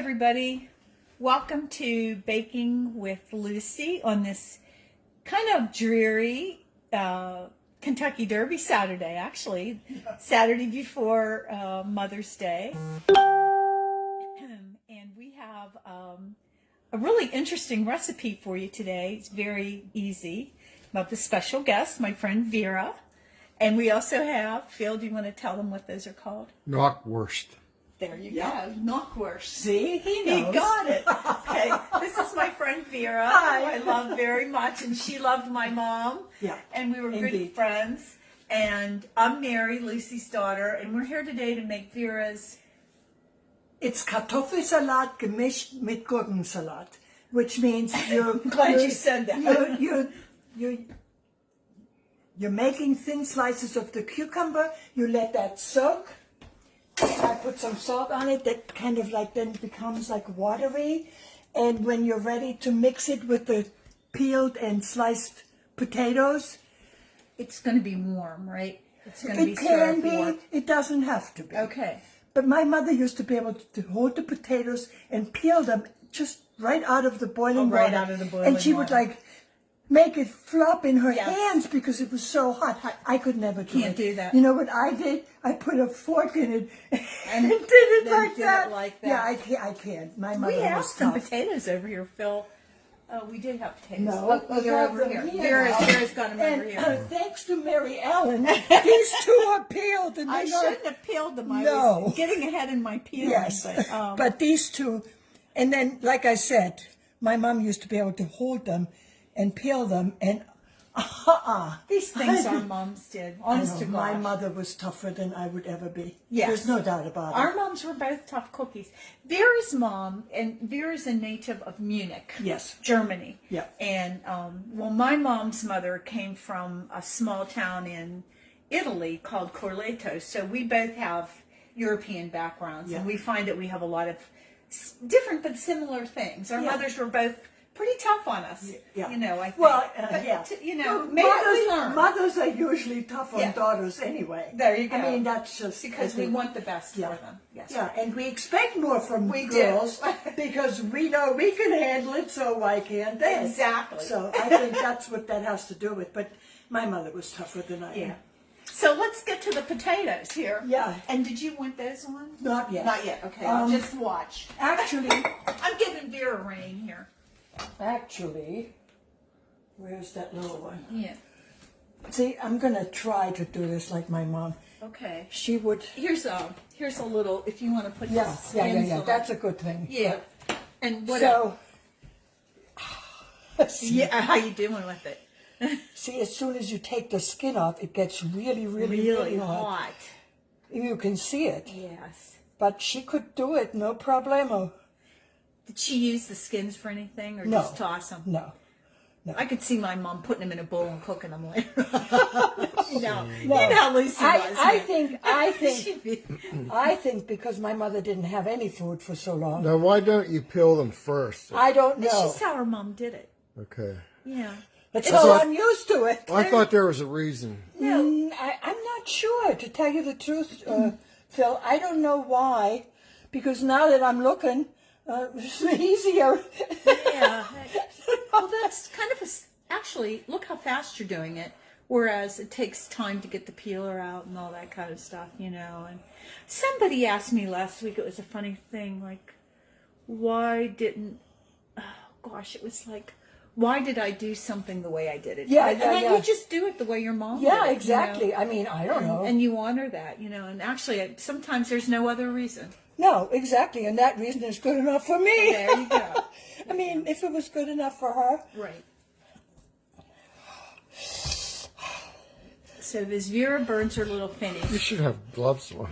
everybody. Welcome to Baking with Lucy on this kind of dreary Kentucky Derby Saturday, actually. Saturday before Mother's Day. And we have a really interesting recipe for you today. It's very easy. I have a special guest, my friend Vera. And we also have, Phil, do you want to tell them what those are called? Knockwurst. There you go, knockwurst. See, he knows. He got it. Okay, this is my friend Vera, Hi. who I love very much, and she loved my mom. Yeah, and we were good indeed. friends. And I'm Mary, Lucy's daughter, and we're here today to make Vera's. It's Kartoffelsalat gemischt mit Gurkensalat, which means you're Glad you said that. You're making thin slices of the cucumber. You let that soak. I put some salt on it. That kind of like then becomes like watery. And when you're ready to mix it with the peeled and sliced potatoes, It's going to be warm, right? It's going to be it can be. warm. It doesn't have to be. Okay. But my mother used to be able to hold the potatoes and peel them just right out of the boiling water. Right out of the boiling And she would water. like make it flop in her Yes. hands because it was so hot. I could never do Can't it. do that. You know what I did? I put a fork in it and did it then like did it that. like that. Yeah, I can't. My mother We have was some tough. potatoes over here, Phil. Oh, we did have potatoes. No, oh, they're have over them here. here now. Vera's got them And over here. thanks to Mary Ellen, these two are peeled. And I they are- shouldn't have peeled them. I No. was getting ahead in my peeling. Yes, But, but these two, and then, like I said, my mom used to be able to hold them and peel them, and these things our moms did. Honest to God. my mother was tougher than I would ever be. Yes. There's no doubt about it. Our moms were both tough cookies. Vera's mom, and Vera's a native of Munich, Yes. Germany. Yeah. And, well, my mom's mother came from a small town in Italy called Corleto. So we both have European backgrounds, Yeah. and we find that we have a lot of different but similar things. Our Yeah. mothers were both pretty tough on us. Yeah. You know, I think. Well, But, yeah. you know, Well, maybe we learn. mothers are usually tough on Yeah. daughters anyway. There you go. I mean, that's just because we want the best Yeah. for them. Yes. Yeah, and we expect more from We do. girls because we know we can handle it, so why can't they? Exactly. So I think that's what that has to do with. But my mother was tougher than I am. Yeah. So let's get to the potatoes here. Yeah. And did you want those on? Not yet. Not yet. Okay. I'll just watch. Actually, I'm giving Vera rain here. where's that little one? Yeah. See, I'm gonna try to do this like my mom. Okay. She would. Here's a little. If you want to put Yeah, this yeah. That's a good thing. yeah. And what? So, Yeah. How you doing with it? see, as soon as you take the skin off, it gets really, really, Really hot. hot. You can see it. Yes. But she could do it, no problemo. Did she use the skins for anything, or No. just toss them? No. I could see my mom putting them in a bowl and cooking them later. you know No. how Lucy was. I think She'd be- I think because my mother didn't have any food for so long. Now, why don't you peel them first? I don't That's know. just how her mom did it. Okay. Yeah. That's I how thought- I'm used to it. I thought there was a reason. I'm not sure, to tell you the truth, Phil. I don't know why, because now that I'm looking, it's easier. Yeah. Well, that's kind of actually, look how fast you're doing it. Whereas it takes time to get the peeler out and all that kind of stuff, you know. And somebody asked me last week, it was a funny thing, like, why didn't, oh gosh, it was like, why did I do something the way I did it? Yeah, and yeah, then yeah. you just do it the way your mom did Yeah, it, exactly. You know? I mean, I don't know. And you honor that, you know. And actually, sometimes there's no other reason. No, exactly, and that reason is good enough for me. There you go. I mean, if it was good enough for her. Right. So this Vera burns her little You finnies. should have gloves on.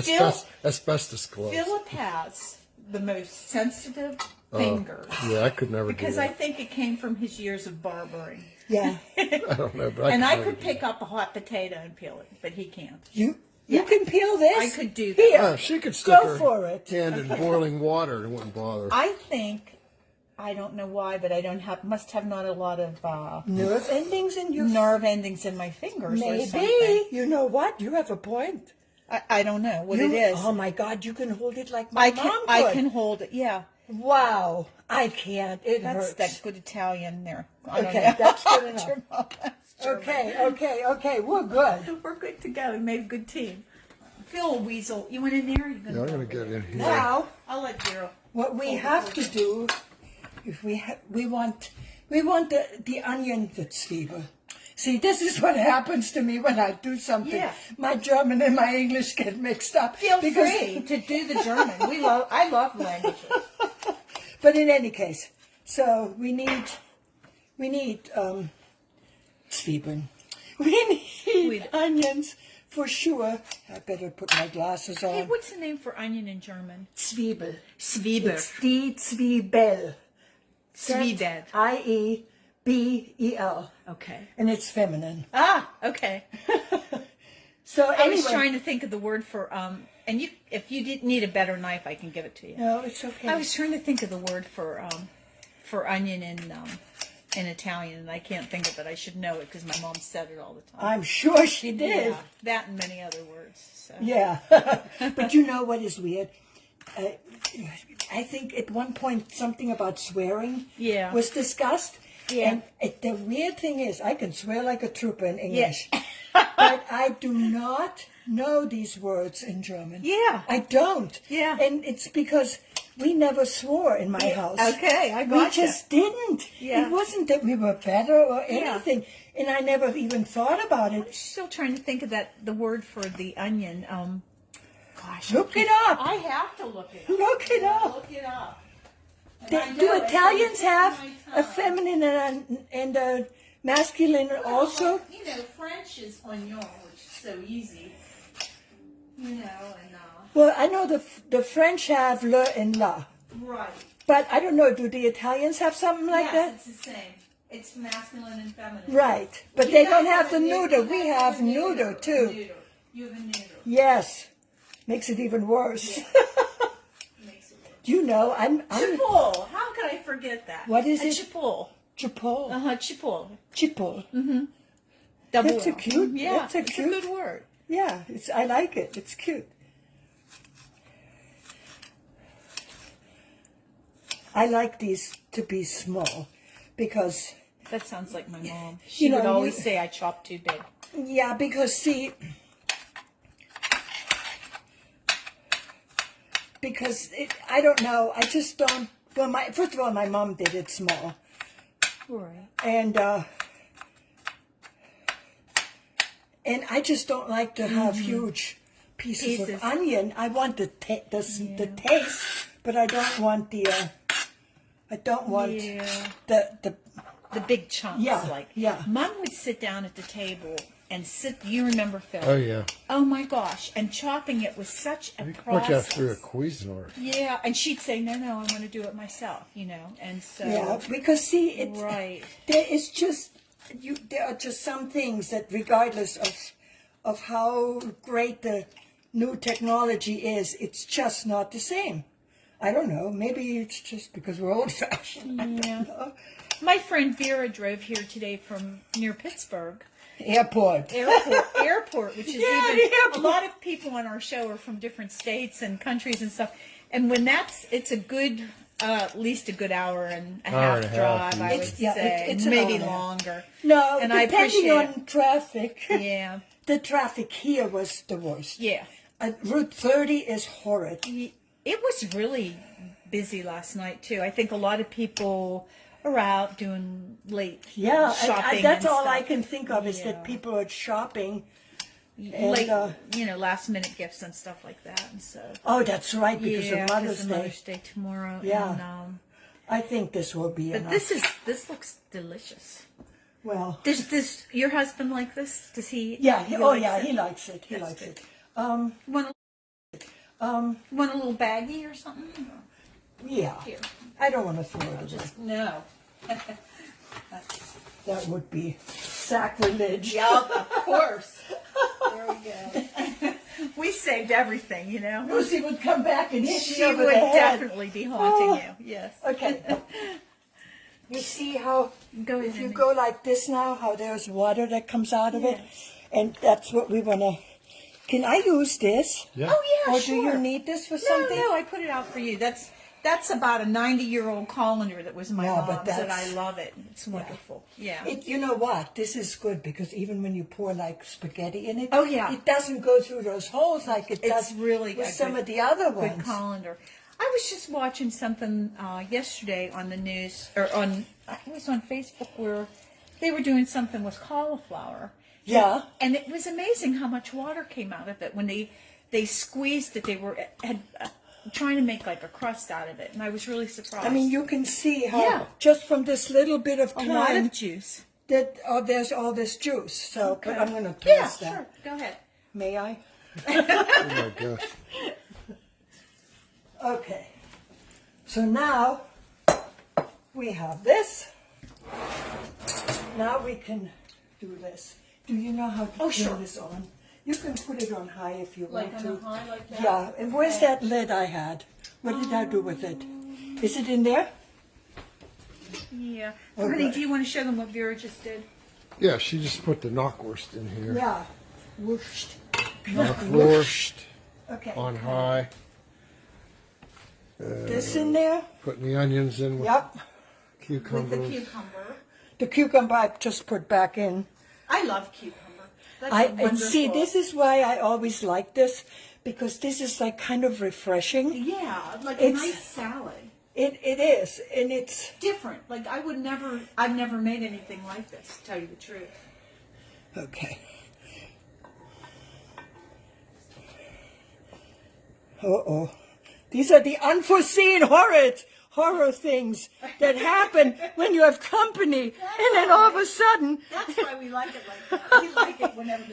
Phil- Asbestos gloves. Philip has the most sensitive fingers. Yeah, I could never Because do I that. think it came from his years of barbering. Yeah, I don't know, but And I never could do pick up a hot potato and peel it, but he can't. you Yeah. can peel this. I could do that. Here, that. She could stick go her for it. hand in boiling water and it wouldn't bother. I think, I don't know why, but I must have not a lot of Nerve endings in your nerve endings in my fingers or something. Maybe. You know what? You have a point. I don't know what it is. Oh my God, you can hold it like my mom could. I can hold it. Yeah. Wow, I can't. It That's hurts. that good Italian there. I don't Okay, know. that's good enough. That's German. Okay, we're good. We're good together. We made a good team. Phil Weasel, you went in there? Yeah, I'm gonna get in here. Now, I'll let Vera. what we have to do, if we want the onion Zwiebel. See, this is what happens to me when I do something. Yeah. My German and my English get mixed up. Feel free to do the German. I love languages. But in any case, so we need Zwiebeln. We need onions for sure. I better put my glasses on. Hey, what's the name for onion in German? Zwiebel. Zwiebel. It's die Zwiebel. Zwiebel. Iebel. Okay. And it's feminine. Ah, okay. So I was anyway. trying to think of the word for and if you did need a better knife, I can give it to you. No, it's okay. I was trying to think of the word for onion in Italian, and I can't think of it. I should know it because my mom said it all the time. I'm sure she did. Yeah, that and many other words. So. Yeah. But you know what is weird? I think at one point something about swearing Yeah. was discussed. Yeah. And the weird thing is, I can swear like a trooper in English. But I do not know these words in German. Yeah. I don't. Yeah. And it's because we never swore in my house. Okay, I We gotcha. just didn't. Yeah. It wasn't that we were better or anything. And I never even thought about it. I'm still trying to think of the word for the onion. Gosh. Look it up. I have to look it up. Look it up. Look it up. And I Do know it Italians says have my a tongue. feminine and a masculine also? You know, French is oignon, which is so easy. You know, and Well, I know the French have le and la. right. But I don't know, do the Italians have something like yes, that? it's the same. It's masculine and feminine. Right. But You they guys don't have the a neuter. you We guys have a neuter too. Neuter. You have a neuter. Yes. Makes it even worse. Makes it work. You know, I'm Chipotle. How could I forget that? What is a it? Chipotle. Chipotle. Chipotle. Chipotle. Double That's a L. cute- Yeah, that's a it's cute- a good word. Yeah, I like it. It's cute. I like these to be small because, That sounds like my mom. She You know, would always you- say I chop too big. yeah, because see, I don't know, I just don't, well, first of all, my mom did it small. Right. And I just don't like to have huge pieces Pieces. of onion. I want the taste, but I don't want the The big chunks. Yeah, yeah. Mom would sit down at the table and you remember Phil? Oh yeah. Oh my gosh. And chopping it was such a What you process. have to do a Cuisinart. Yeah. And she'd say, no, I want to do it myself, And so. yeah, because see, it's Right. there are just some things that regardless of how great the new technology is, it's just not the same. I don't know. Maybe it's just because we're old-fashioned. I don't know. My friend Vera drove here today from near Pittsburgh. Airport, Airport, which is Yeah, even the airport. a lot of people on our show are from different states and countries and stuff. And when it's a good, at least a good hour and a Hour half and a half, drive, I It's- would yeah, say, it's an maybe hour and a half. longer. No, And I depending appreciate on traffic. Yeah, The traffic here was the worst. yeah. Route 30 is horrid. It was really busy last night too. I think a lot of people are out doing late Yeah, shopping. that's and all stuff. I can think of is Yeah. that people are shopping. And, Late, last minute gifts and stuff like that. And so. oh, that's right, because Yeah, of Mother's of Day. Mother's Day tomorrow. Yeah. And, I think this will be but enough. this looks delicious. Well, Does your husband like this? Does he? yeah, he he likes it. He That's likes good. it. Want a little baggie or something? Yeah. Here. I don't want to throw it away. Just no. That would be sacrilege. Yeah, of course. There we go. We saved everything, Lucy would come back and hit She me over would the head. definitely be haunting Oh. you. Yes. Okay. You see how Go if ahead, you honey. go like this now, how there's water that comes out of it, Yes. and that's what we want to Can I use this? Yeah. Oh yeah, Or sure. do you need this for No, something? no, I put it out for you. That's about a 90-year-old colander that was my Yeah, but mom's, and I that's- love it. It's wonderful. Yeah. You know what? This is good because even when you pour like spaghetti in it, Oh, yeah. it doesn't go through those holes like it It's does really with a some good- of the other Good ones. colander. I was just watching something yesterday on the news, or it was on Facebook, where they were doing something with cauliflower. Yeah. And it was amazing how much water came out of it when they squeezed it. They had trying to make like a crust out of it, and I was really surprised. I mean, you can see how Yeah. just from this little bit of a lot time of juice. that there's all this juice. So, but I'm going to Yeah, toss that. sure. Go ahead. May I? Oh my gosh. Okay. So now we have this. Now we can do this. Do you know how to turn sure. this on? You can put it on high if you Like want on to. a high like that? Yeah. And where's that lid I had? What did I do with it? Is it in there? Yeah. Oh, Honey, good. do you want to show them what Vera just did? Yeah, she just put the knockwurst in here. Yeah. Whoosh. Knockwurst Okay. on high. This in there? Putting the onions in with Yep. With cucumbers. the cucumber. The cucumber I just put back in. I love cucumber. That's And see, wonderful. this is why I always like this, because this is like kind of refreshing. Yeah, like a It's- nice salad. It is, and it's Different. Like I've never made anything like this, to tell you the truth. okay. Uh-oh. These are the unforeseen horror things that happen when you have company, and then all of a sudden, That's why we like it like that. We like it whenever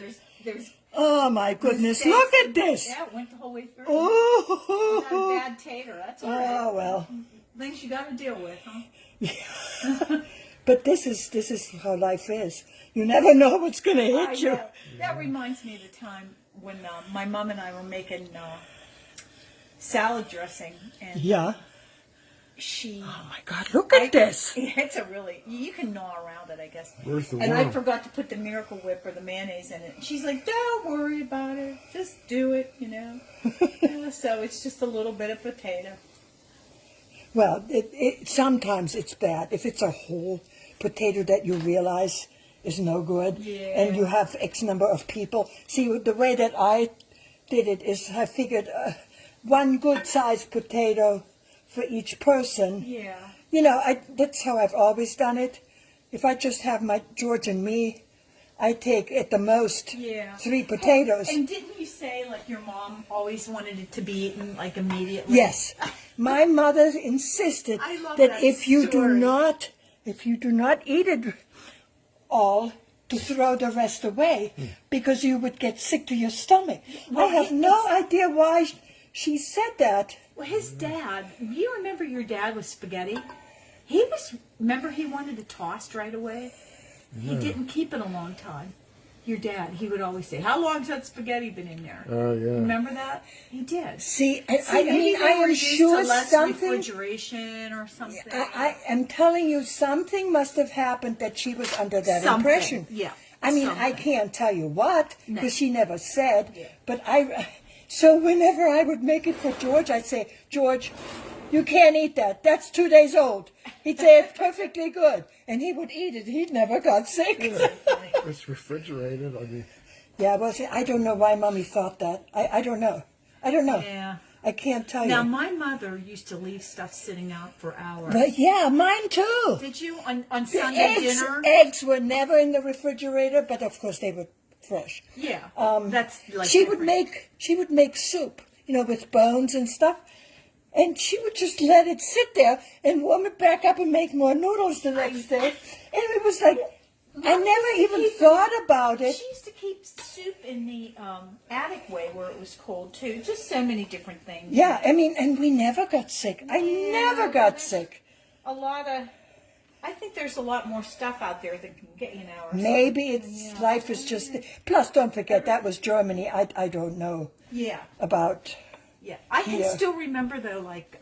there's oh my goodness, mistakes. look at this. Yeah, it went the whole way through. Oh, Not a bad tater. That's all right. oh well. Things you got to deal with, huh? But this is how life is. You never know what's going to I hit you. know. That reminds me of the time when my mom and I were making salad dressing, and Yeah. she. Oh my God, look at this. It's a really, you can gnaw around it, I guess. Where's the And I worm? forgot to put the Miracle Whip or the mayonnaise in it. She's like, don't worry about it. Just do it, you know. Yeah, so it's just a little bit of potato. Well, sometimes it's bad. If it's a whole potato that you realize is no good, Yeah. and you have X number of people. See, the way that I did it is I figured one good-sized potato for each person. Yeah. You know, that's how I've always done it. If I just have my George and me, I take at the most Yeah. 3 potatoes. And didn't you say, like, your mom always wanted it to be eaten, like, immediately? Yes, my mother insisted I love that that if you do story. not eat it all, to throw the rest away because you would get sick to your stomach. Well, I have no idea why she said that. Well, his dad, you remember your dad with spaghetti? Remember he wanted it tossed right away? He didn't keep it a long time. Your dad, he would always say, how long's that spaghetti been in there? Oh, yeah. Remember that? He did. See, See, I maybe mean, they I were am used sure to less something. refrigeration or something. I am telling you, something must have happened that she was under that Something, impression. yeah, I mean, I something. can't tell you what No. because she never said. Yeah. But so whenever I would make it for George, I'd say, George, you can't eat that. That's 2 days old. He'd say it's perfectly good, and he would eat it. He never got sick. It's refrigerated. I mean, Yeah, well, see, I don't know why Mommy thought that. I don't know. I don't know. Yeah. I can't tell Now, you. my mother used to leave stuff sitting out for hours. But yeah, mine too. Did you? On The Sunday dinner? eggs were never in the refrigerator, but of course they were fresh. Yeah. That's like She would different. make soup, with bones and stuff, and she would just let it sit there and warm it back up and make more noodles the next day. And it was like I never even thought about it. She used to keep soup in the attic way where it was cold too. Just so many different things. Yeah, I mean, and we never got sick. I never got sick. I think there's a lot more stuff out there that can get you now. Or Maybe something. it's life is just. Plus, don't forget that was Germany. I don't know Yeah. about. Yeah. I can Yeah. still remember though, like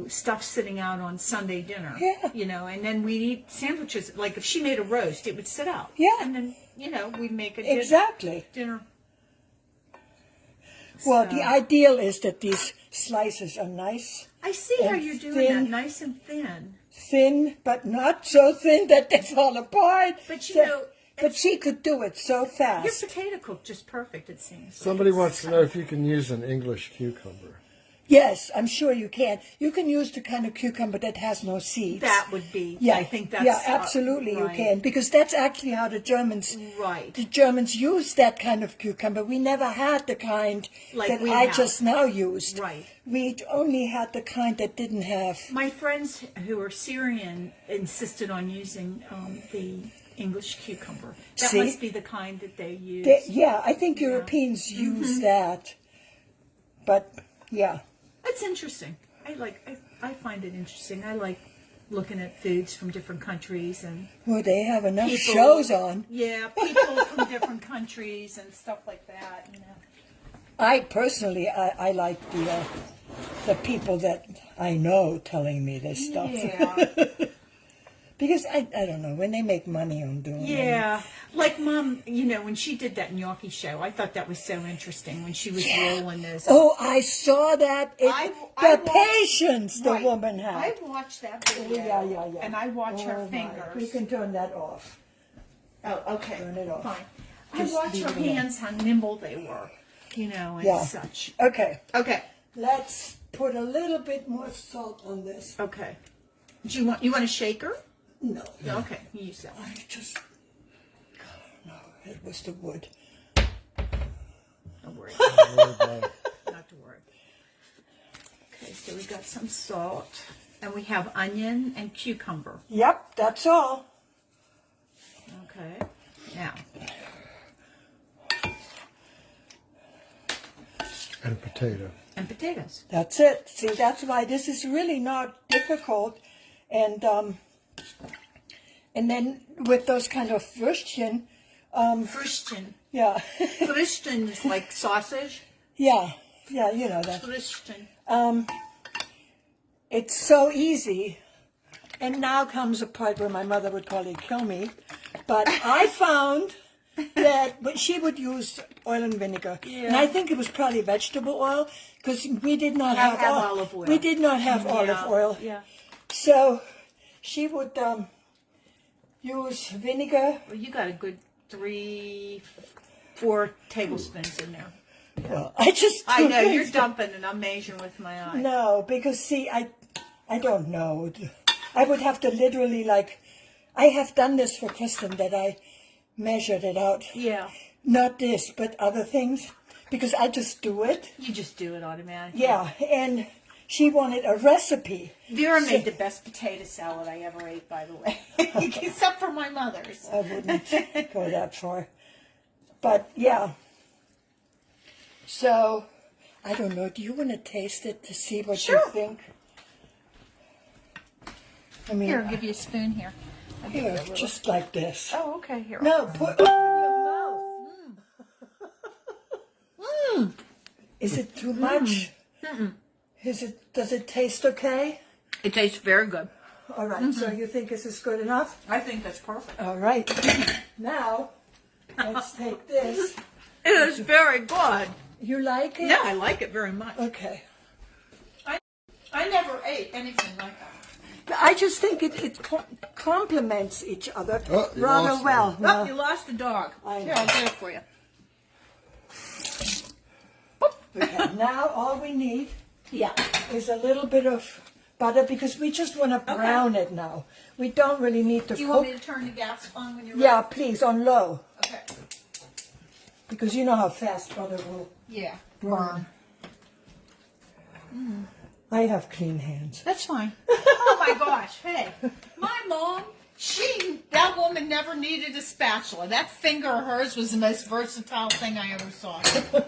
stuff sitting out on Sunday dinner. Yeah. And then we'd eat sandwiches. Like if she made a roast, it would sit out. Yeah. And then we'd make a Exactly. dinner Well, So- the ideal is that these slices are nice, I see how and you're doing thin. that, nice and thin. thin, but not so thin that they fall apart. But you So- know, but she could do it so Your fast. potato cooked just perfect, it seems. Somebody wants to know if you can use an English cucumber. Yes, I'm sure you can. You can use the kind of cucumber that has no seeds. That would be. Yeah, I think that's. yeah, absolutely right. you can, because that's actually how the Germans Right. use that kind of cucumber. We never had the kind Like that we I have. just now used. Right. We only had the kind that didn't have. My friends who are Syrian insisted on using the English cucumber. That See? must be the kind that they use. Yeah, I think Europeans use that, but yeah. It's interesting. I find it interesting. I like looking at foods from different countries and Well, they have enough people- shows on. Yeah, people from different countries and stuff like that. You know. I personally, I like the people that I know telling me this stuff. Yeah. Because I don't know, when they make money on doing it. Yeah, like Mom, you know, when she did that gnocchi show, I thought that was so interesting when she was rolling those. Oh, I saw that. I The watched- patience the Right. woman had. I watched that video, Yeah. and I watch her Oh, my. fingers. We can turn that off. Oh, okay, Turn it off. fine. Just I watched leave her it alone. hands, how nimble they were, you know, and Yeah. such. Okay, Okay, let's put a little bit more salt on this. okay. Do you want a shaker? No, Okay, you use that. I just. No, it was the wood. Don't worry, Worry about it. not to worry. Okay, so we got some salt, and we have onion and cucumber. Yep, that's all. Okay, now. And potato. And potatoes. That's it. See, that's why this is really not difficult, and then with those kind of Würstchen, Früchten. yeah, Früchten is like sausage. yeah, you know that. Früchten. It's so easy, and now comes a part where my mother would probably kill me, but I found that but she would use oil and vinegar, and I think it was probably vegetable oil because we did not have olive oil. We did not have olive oil, Yeah. so she would use vinegar. Well, you got a good 3-4 tablespoons in there. Well, I just I know you're dumping, and I'm measuring with my eye. No, because see, I don't know. I would have to literally I have done this for Kristen that I measured it out. Yeah. Not this, but other things, because I just do it. You just do it automatically. Yeah, and she wanted a recipe. Vera made the best potato salad I ever ate, by the way, except for my mother's. I wouldn't go that far, but yeah. So, I don't know. Do you want to taste it to see what you Sure. think? I mean, Here, I'll give you a spoon here. I'll give you a here, little- just like this. Oh, okay. Here. No, put open your mouth. Is it too much? Does it taste okay? It tastes very good. All right, so you think this is good enough? I think that's perfect. All right. Now, let's take this. It is very good. You like it? Yeah, I like it very much. Okay. I never ate anything like that. I just think it complements each other Oh, you rather lost well. Oh, Now, you lost a dog. I Here, know. I'll get it for you. okay, now all we need Yeah. is a little bit of butter because we just want to brown it now. We don't really need to Do you cook. want me to turn the gas on when you're Yeah, please, on low. ready? Okay. Because you know how fast butter will Yeah. burn. I have clean hands. That's fine. Oh my gosh. Hey, my mom, that woman never needed a spatula. That finger of hers was the most versatile thing I ever saw.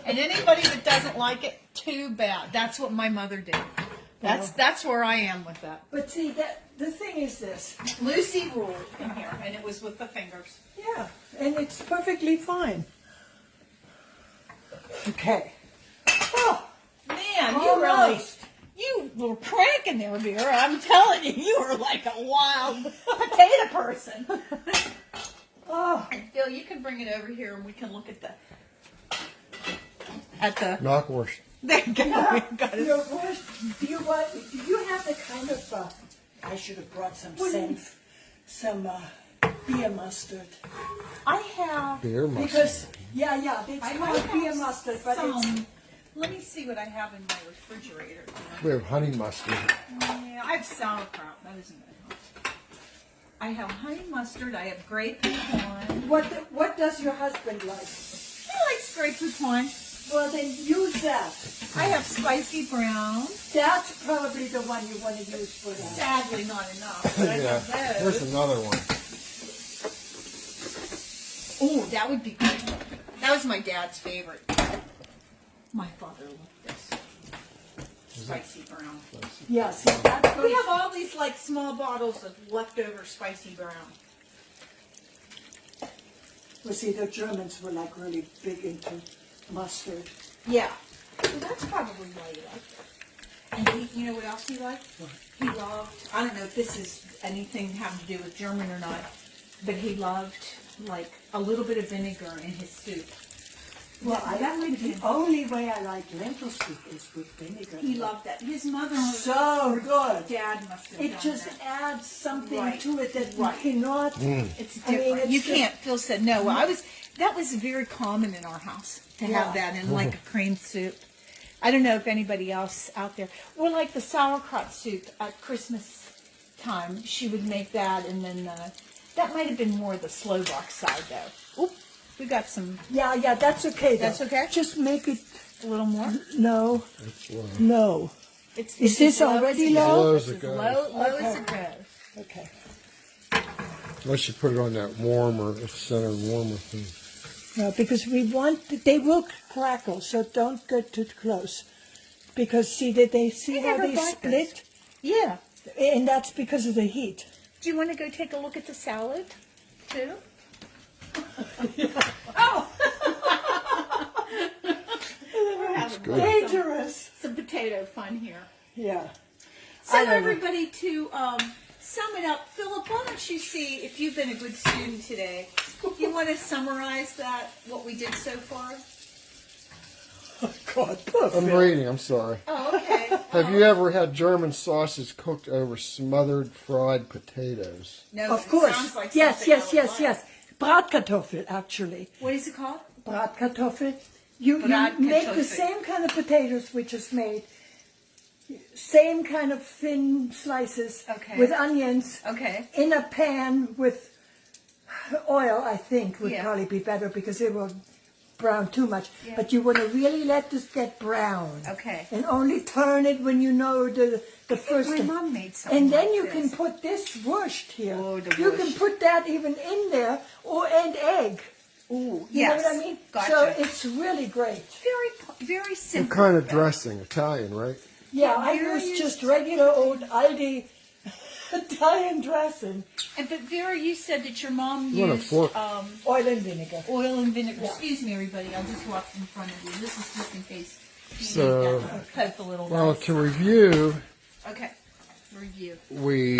And anybody that doesn't like it, too bad. That's what my mother did. That's where I am with that. But see, the thing is this. Lucy ruled in here, and it was with the fingers. Yeah, and it's perfectly fine. Okay. Oh, Man, you were cranking there, Vera. I'm telling you, you were like a wild potato person. oh, Phil, you can bring it over here and we can look at the... at the. Knockwurst. There you go. Got it. Your worst, do you have the kind of, I should have brought some senf, some beer mustard. I have. Beer mustard. Because, yeah, it's I called have beer mustard, but it's, some. Let me see what I have in my refrigerator. We have honey mustard. Yeah, I have sauerkraut. That isn't good. I have honey mustard. I have Grey Poupon. what does your husband like? He likes Grey Poupon. Well, then use that. I have spicy brown. That's probably the one you want to use for that. Sadly, not enough. But I Yeah. have Here's those. another one. Oh, that would be good. That was my dad's favorite. My father loved this. Spicy brown. Yeah, see, that We goes, have all these like small bottles of leftover spicy brown. well, see, the Germans were like really big into mustard. Yeah. So that's probably why he liked it. And you know what else he liked? He loved, I don't know if this is anything having to do with German or not, but he loved like a little bit of vinegar in his soup. Well, That would the be- only way I like lentil soup is with vinegar. He loved that. His mother So good. dad must have It done just that. adds something Right. to it that Right. you cannot. It's I mean, different. it's You just- can't. Phil said no. That was very common in our house to have Yeah. that in like a cream soup. I don't know if anybody else out there, or like the sauerkraut soup at Christmas time. She would make that, and then that might have been more the Slovak side though. Oop, we got some Yeah, that's okay. Though. That's okay? Just make it. a little more. No, That's low. no. It's Is this already as it low? Low goes. as it It's as goes. low as Okay. it goes. Okay. Unless you put it on that warmer, center warmer thing. No, because they will crackle, so don't get too close. Because see that they see I how never they bought split, Yeah. and that's because of the heat. Do you want to go take a look at the salad too? Oh. We're having good. Dangerous. some potato fun here. Yeah. So I don't know. everybody, to sum it up, Philip, why don't you see if you've been a good student today? You want to summarize what we did so far? God, poor I'm Phil. reading, I'm sorry. Oh, okay. Have you ever had German sausage cooked over smothered fried potatoes? No, Of it course. sounds like Yes, something I yes, would yes, like. yes. Bratkartoffel, actually. What is it called? Bratkartoffel. You make Bratkartoffel. the same kind of potatoes we just made. Same kind of thin slices Okay. with onions Okay. in a pan with oil, I think, would Yeah. probably be better because it will brown too much. Yeah. But you want to really let this get brown. Okay. And only turn it when you know the first My thing. mom made something And then like you this. can put this wurst here. Oh, the you can wurst. put that even in there, and egg. Ooh, You yes. know what I mean? Gotcha. So it's really great. very What simple. kind of dressing? Italian, right? Yeah, I Vera use used- just regular old Aldi Italian dressing. But Vera, you said that your mom You want a used fork? Oil and vinegar. oil and vinegar. Yeah. Excuse me, everybody. I'll just walk in front of you. This is just in case you So- need that poke a little. Well, nice. to review, Okay. Review. we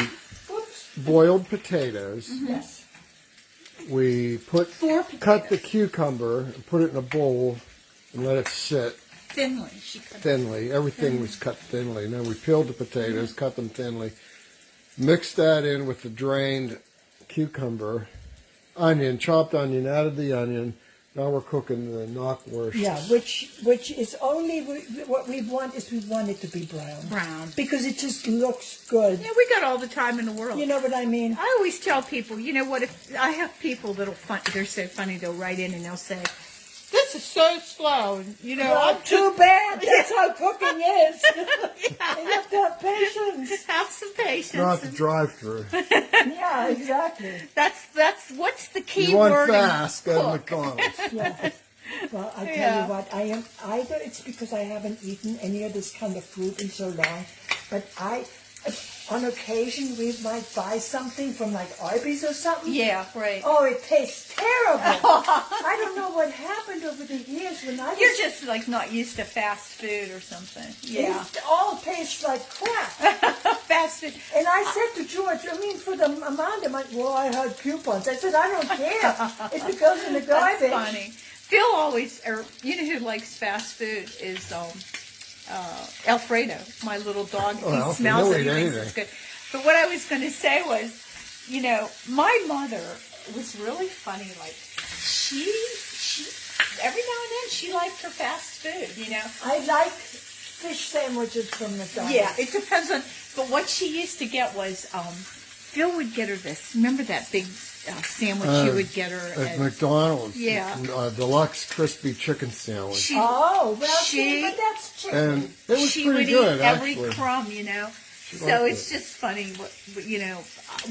Oops. boiled potatoes. Yes. We Four cut the potatoes. cucumber and put it in a bowl and let it sit Thinly. She cut it. thinly. Everything was cut thinly. Then we peeled the potatoes, cut them thinly, mixed that in with the drained cucumber, onion, chopped onion, added the onion. Now we're cooking the knockwurst. Yeah, which is only what we want is we want it to be brown. Brown. Because it just looks good. Yeah, we got all the time in the world. You know what I mean? I always tell people, you know what? If I have people that'll they're so funny. They'll write in and they'll say, "This is so slow." And, you know, Well, I'm too bad. That's how cooking is. Yeah. You have to have patience. Just have some patience. Not the drive-through. Yeah, exactly. That's what's the key You want word in fast, go to cook. McDonald's. Yeah. Well, I tell Yeah. you what, I am either it's because I haven't eaten any of this kind of food in so long, but on occasion we might buy something from like Arby's or something. Yeah, right. Oh, it tastes terrible. I don't know what happened over the years when I was. You're just like not used to fast food or something. Yeah. It all tastes like crap. Fast food. And I said to George, I mean, for the amount of money, well, I had coupons. I said, I don't care if it goes in the That's garbage. funny. Phil always, or you know who likes fast food is Alfredo, my little dog. Oh, He Alfredo, smells he'll it, he eat thinks anything. it's good. But what I was going to say was, you know, my mother was really funny. Like she every now and then she liked her fast food. You know. I like fish sandwiches from McDonald's. Yeah, it depends on. But what she used to get was, Phil would get her this. Remember that big sandwich you would get her At McDonald's. Yeah. Deluxe crispy chicken sandwich. She, Oh, well, She- but that's chicken. And it was she pretty would good, eat every actually. crumb, you know. So liked it's just funny, you know.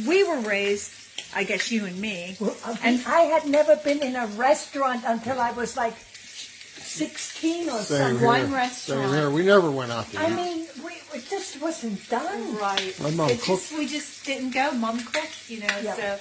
We were raised, I guess you and me. Well, And- I had never been in a restaurant until I was like 16 or Same something. here. One restaurant. Same here. We never went out to I eat. mean, it just wasn't done. Right. My mom It's cooked. just, we just didn't go. Mom cooked, you know. Yeah. So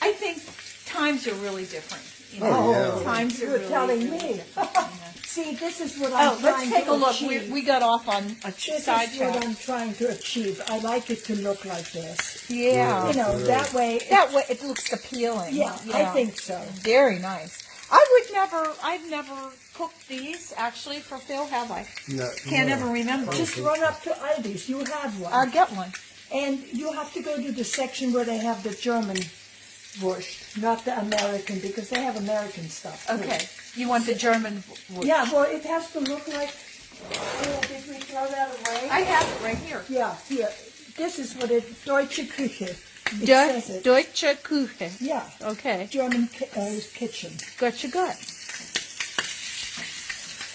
I think times are really different. You know? Oh, yeah. Times are You were really, telling really me. different, you know. See, this is what I'm Oh, let's trying take to a look. achieve. We got off on a This is sidetrack. what I'm trying to achieve. I like it to look like this. Yeah. You know, that way. That way it looks appealing. Yeah, I think so. Very nice. I've never cooked these actually for Phil, have I? No, Can't no. ever remember. Just run up to Aldi's. You have one. I'll get one. And you have to go to the section where they have the German wurst, not the American, because they have American stuff. too. Okay. You want the German wurst? Yeah, well, it has to look like. Oh, did we throw that away? I have it right here. Yeah, here. This is what it. Deutsche Küche. It says it. Deutsche Küche. Yeah, Okay. German kitchen. Gotcha, good.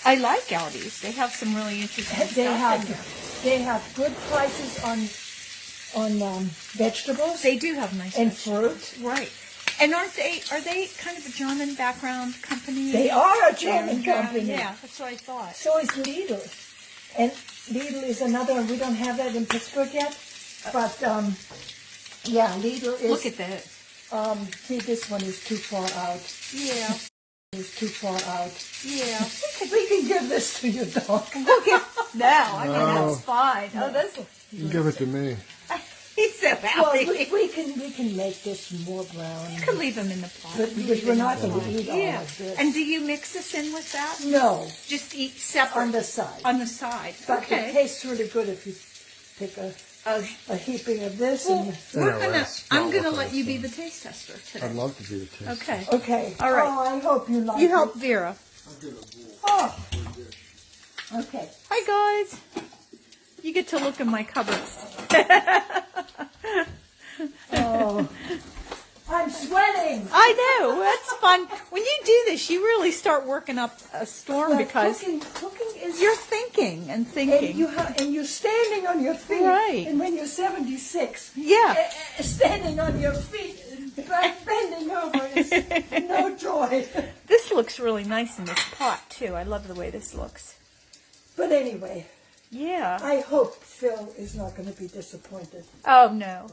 I like Aldi's. They have some really interesting They stuff in there. have good prices on vegetables They do have nice and vegetables. fruit. Right. And are they kind of a German background company? They are a They're German German, company. Yeah, that's what I thought. So is Lidl. And Lidl is another, we don't have that in Pittsburgh yet. But, yeah, Lidl is. Look at that. See, this one is too far out. Yeah. It's too far out. Yeah. We can give this to your dog. Look at now. I mean, No. that's fine. Oh, that's. You can give it to me. He's so Well, happy. we can make this more brown. You can leave them in the pot. But because we're not going to eat all Yeah. of this. And do you mix this in with that? No, Just eat separate on the side. On the side. But it Okay. tastes really good if you take a heaping of this. Well, And, we're Yeah, gonna. that's I'm not gonna what let I you be said. the taste tester I'd today. love to be the taste. Okay. okay. All right. Oh, I hope you like You it. help Vera. Oh. Okay. Hi guys. You get to look in my cupboards. Oh. I'm sweating. I know. That's fun. When you do this, you really start working up a storm But because cooking is. you're thinking and And thinking. you're standing on your feet. Right. And when you're 76, Yeah. standing on your feet, bending over is no joy. This looks really nice in this pot too. I love the way this looks. But anyway, Yeah. I hope Phil is not going to be disappointed. Oh no.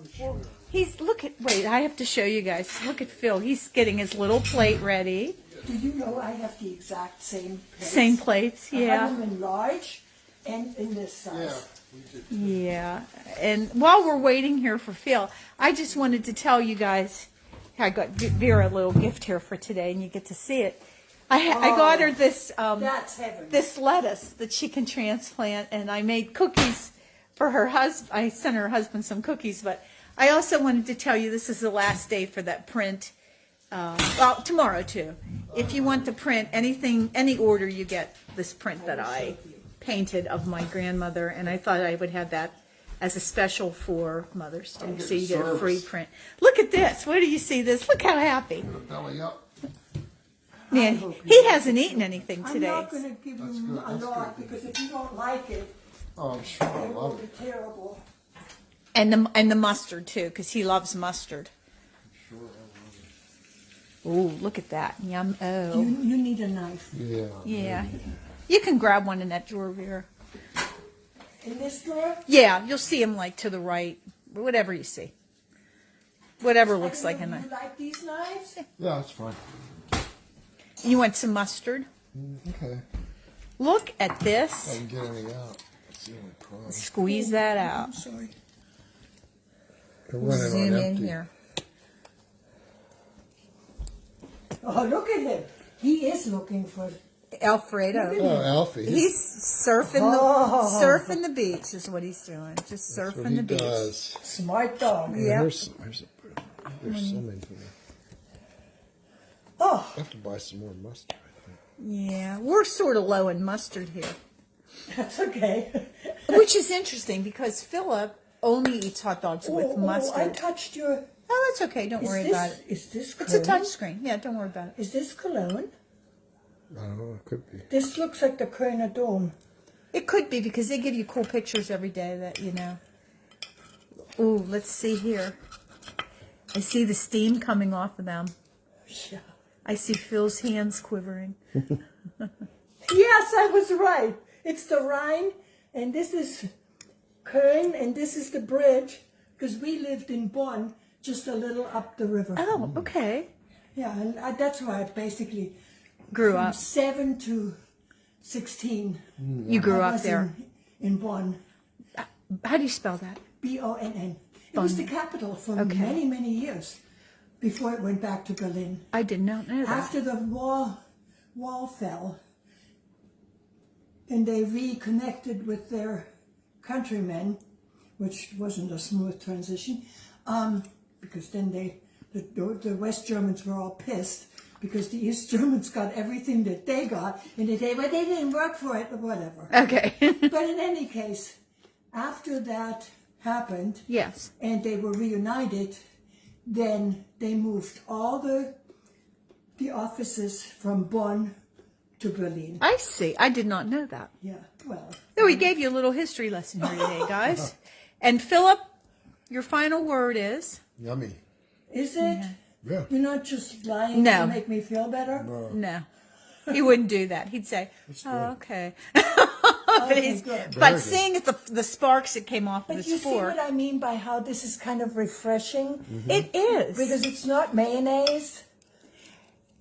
Wait, I have to show you guys. Look at Phil. He's getting his little plate ready. Do you know I have the exact same plates? Same plates, I yeah. have them in large and in this size. Yeah. And while we're waiting here for Phil, I just wanted to tell you guys, I got Vera a little gift here for today, and you get to see it. I got her this That's heaven. this lettuce that she can transplant, and I made cookies for her husband. I sent her husband some cookies, but I also wanted to tell you this is the last day for that print. Well, tomorrow too. If you want the print, any order, you get this print that I painted of my grandmother, and I thought I would have that as a special for Mother's Day, so you get a free print. Look at this. Where do you see this? Look how happy. Belly up. Man, he hasn't eaten anything I'm today. not going to give him a lot because if you don't like it, Oh, I'm sure I it will love be it. terrible. And the mustard too, because he loves mustard. Sure I love Ooh, look at that. Yum. Oh. You need a knife. it. Yeah. Yeah. You can grab one in that drawer, Vera. In this drawer? Yeah, you'll see them like to the right. Whatever you see. Whatever looks like a You knife. like these knives? Yeah, that's fine. You want some mustard? Okay. Look at I this. can get any out. That's the only problem. Squeeze that out. Sorry. They're running Zoom on in empty. here. Oh, look at him. He is looking for. Alfredo. Oh, Alfie. He's surfing the beach is what he's doing. Just That's what surfing he the beach. does. Smart dog. Yeah. There's some in here. Oh, I have to buy some more mustard, I think. Yeah, we're sort of low in mustard here, that's okay. which is interesting because Philip only eats hot dogs with I mustard. touched your. Oh, that's okay. Don't worry about it. Is this cologne? It's a touch screen. Yeah, don't worry about it. Is this cologne? I don't know, it could be. This looks like the Kölner Dome. It could be because they give you cool pictures every day that, you know. Ooh, let's see here. I see the steam coming off of them. Yeah. I see Phil's hands quivering. Yes, I was right. It's the Rhine, and this is Köln, and this is the bridge, because we lived in Bonn, just a little up the river. Oh, okay. Yeah, and that's where I basically Grew from up. 7 to 16. You grew I up was there. in Bonn. How do you spell that? Bonn. It was the capital for Okay. many, many years before it went back to Berlin. I did not know that. After the wall fell, and they reconnected with their countrymen, which wasn't a smooth transition, because then the West Germans were all pissed because the East Germans got everything that they got, and they didn't work for it or whatever. Okay. But in any case, after that happened, Yes. and they were reunited, then they moved all the offices from Bonn to Berlin. I see. I did not know that. Yeah, well, So we gave you a little history lesson here today, guys. And Philip, your final word is? Yummy. is it? Yeah. You're not just lying No. to make me feel better? No. He wouldn't do that. He'd say, oh, okay. Okay, good. But good. seeing the sparks that came off of But his you see fork, what I mean by how this is kind of refreshing? it is. Because it's not mayonnaise.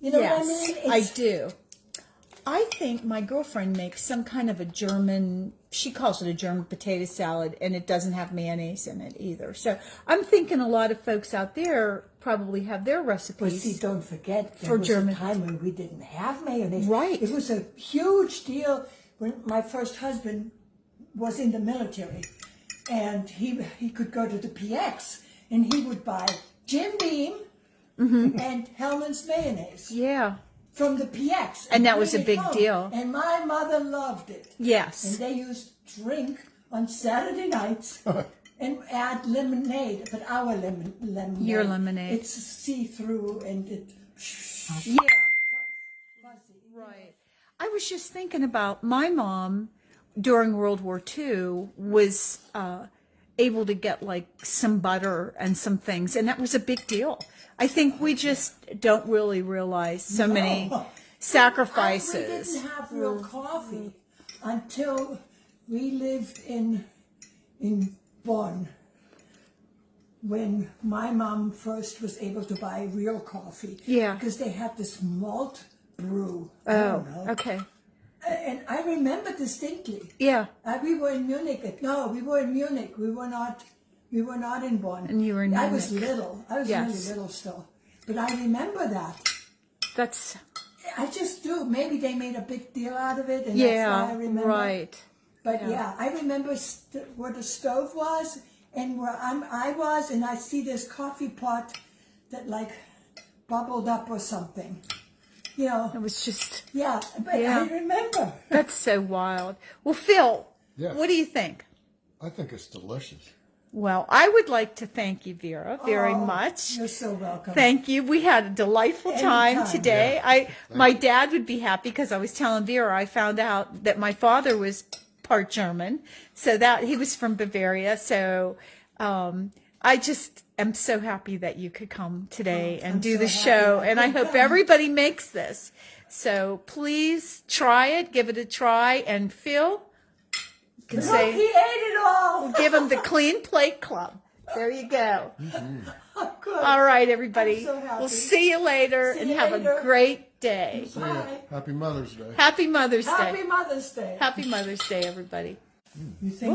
You know Yes, what I mean? I do. I think my girlfriend makes some kind of a German, she calls it a German potato salad, and it doesn't have mayonnaise in it either. So I'm thinking a lot of folks out there probably have their But recipes. see, don't forget, there For was German- a time when we didn't have mayonnaise. Right. It was a huge deal when my first husband was in the military. And he could go to the PX, and he would buy Jim Beam and Hellman's mayonnaise Yeah. from the PX. And that was bring a it big home. deal. And my mother loved it. And Yes. they used drink on Saturday nights and add lemonade, but our lemonade. Your lemonade. It's see-through and it Yeah. fuzzy. Right. I was just thinking about my mom during World War II was able to get like some butter and some things, and that was a big deal. I think we just don't really realize so many We sacrifices. didn't have real coffee until we lived in Bonn. When my mom first was able to buy real coffee. Yeah. Because they had this malt brew. I Oh, don't know. okay. And I remember distinctly. Yeah. We were in Munich. No, we were in Munich. We were not in Bonn. And you were in I was Munich. little. I was Yes. really little still. But I remember that. That's, I just do. Maybe they made a big deal out of it, and that's why I yeah, remember. right. But yeah, I remember where the stove was and where I was, and I see this coffee pot that like bubbled up or something. You know, It was just, yeah. But Yeah. I remember. that's so wild. Well, Phil, Yes. what do you think? I think it's delicious. Well, I would like to thank you, Vera, very Oh, much. You're so welcome. Thank you. We had a delightful time Anytime. today. My dad would be happy because I was telling Vera I found out that my father was part German, so that he was from Bavaria. So I just am so happy that you could come today and I'm do so the happy show. I And I could hope come. everybody makes this. So please try it, give it a try, and Phil can Look, say, he ate it all. give him the Clean Plate Club. There you go. Good. All right, everybody. I'm so happy. We'll see you later See and you have later. a great day. Bye. Happy Mother's Day. Happy Mother's Happy Day. Mother's Day. Happy Mother's Day, everybody. You think?